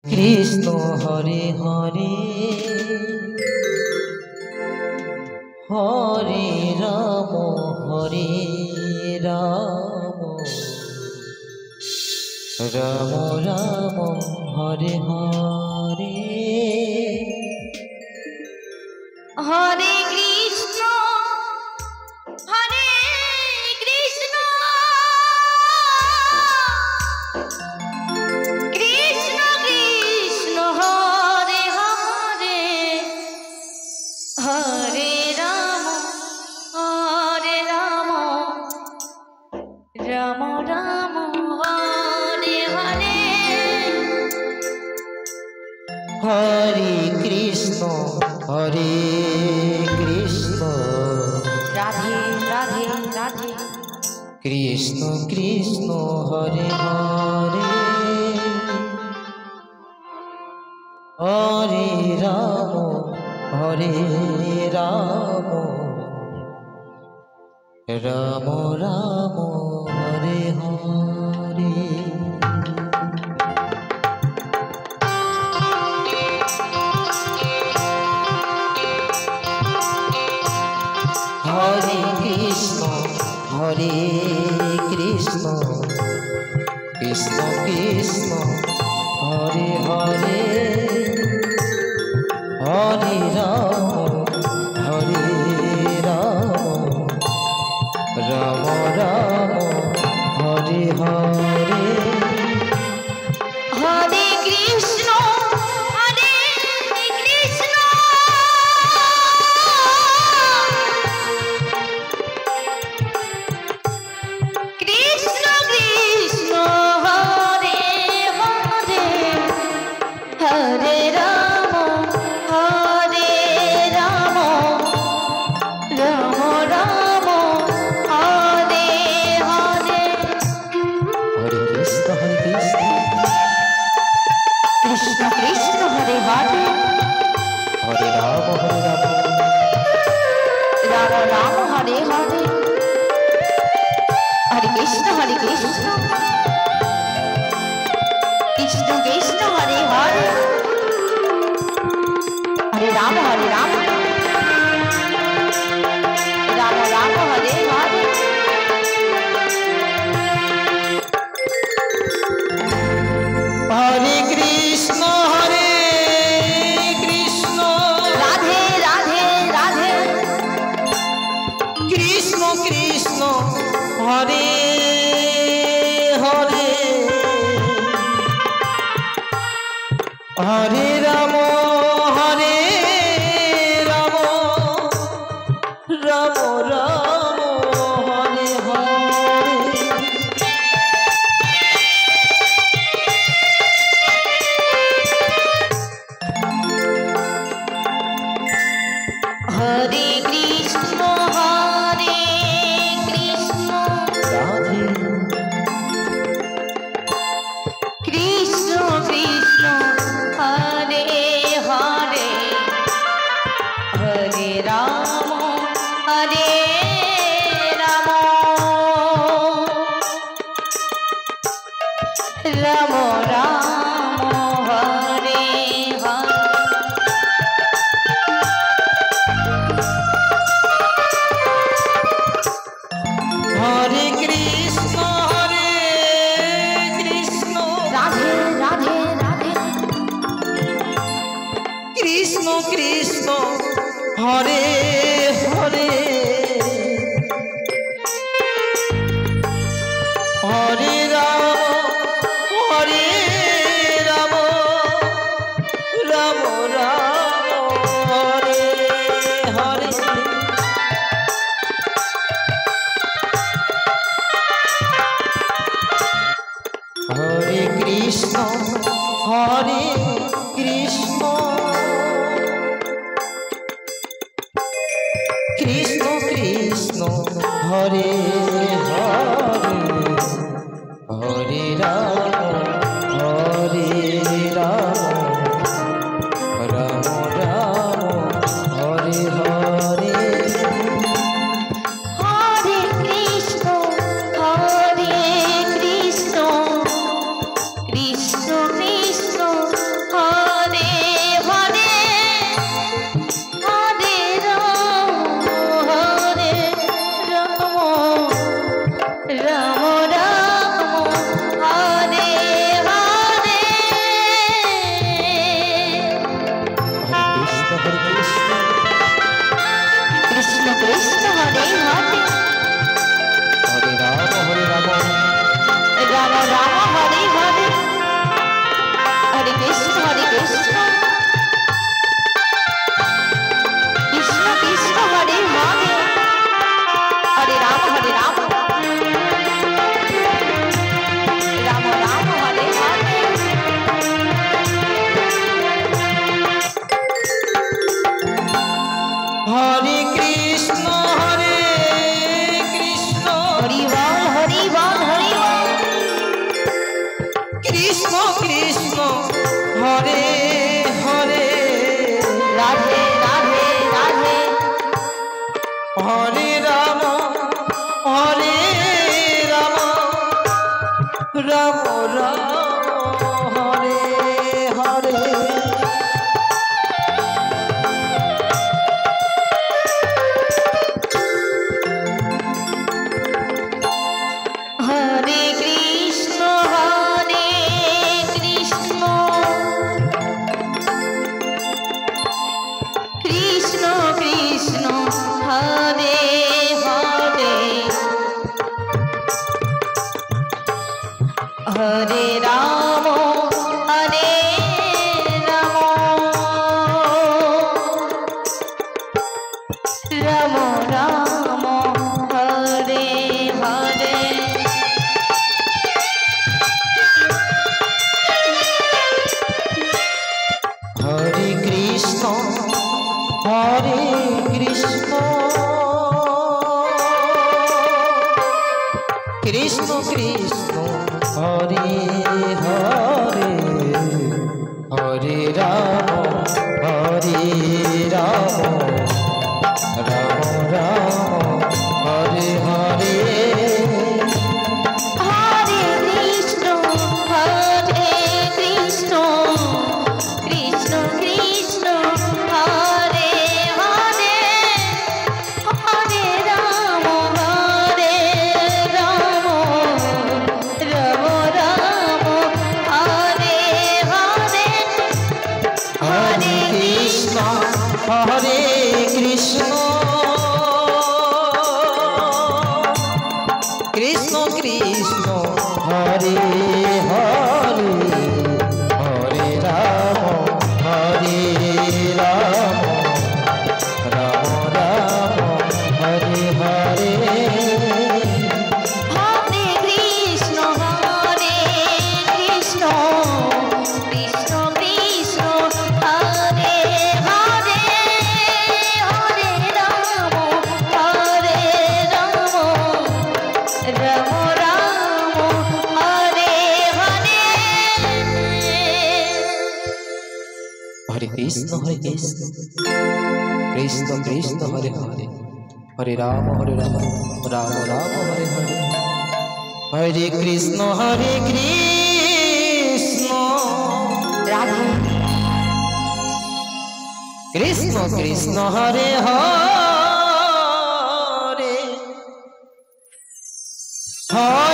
Krishna Hare Hare Hare Ram Ram Ram Hare Hare Hare Krishna Krishna Krishna Hare Hare Hare Ram Ram Ram Hare Hare Hare Krishna Radhe Radhe Radhe Krishna Krishna Hare Hare Hare Ram Ram Ram Hare Hare Hare Krishna Krishna Krishna Hare Hare Hare Ram Ram Ram Hare Hare Hare Krishna Krishna Krishna Hare Hare Hare Ram Ram Ram Hare Hare Hare Krishna Krishna Krishna Hare Hare Hare Ram Ram Hare Hare Hare Krishna Krishna Krishna Hare Hare Hare Ram Ram Hare Hare Hare Krishna Radhe Radhe Radhe Krishna Krishna Hare Hare Hare Ram Ram Ram Hare Hare Hare Krishna Radhe Krishna Krishna Hare Hare Hare Ram Ram Ram Hare Hare Hare Krishna Radhe Radhe Radhe Krishna Krishna Hare Hare Hare Ram Ram Ram Hare Hare Hare Krishna Krishna Krishna Hare Hare Hare Ram Ram Ram Hare Hare Hare Krishna Krishna Krishna Krishna হরে Krishna Krishna Krishna Hare Hare Hare Ram হরে Ram Ram Ram Hare Hare Hare Krishna হরে Krishna Hari বল Hari বল Hari বল Krishna Krishna Hare Hare Radhe Radhe Radhe হরে Ram Ram Ram Hare Hare Hare Krishna Krishna Krishna Hare Hare Hare Ram Ram Ram Hare Hare Hare Krishna Krishna Krishna Hare Hare Hare Ram Ram Ram Hare Hare Hare Krishna Krishna Krishna Hare Hare Hare Ram Ram Ram Hare Hare Hare Krishna Krishna Krishna Hare Hare Hare Ram Ram Ram Hare Hare Hare Krishna Krishna Krishna Hare Hare Hare Ram Ram Ram Hare Hare Hare Krishna Krishna Krishna Hare Hare Hare Ram Ram Ram Hare Hare Hare Krishna Radhe Krishna Krishna Hare Hare Hare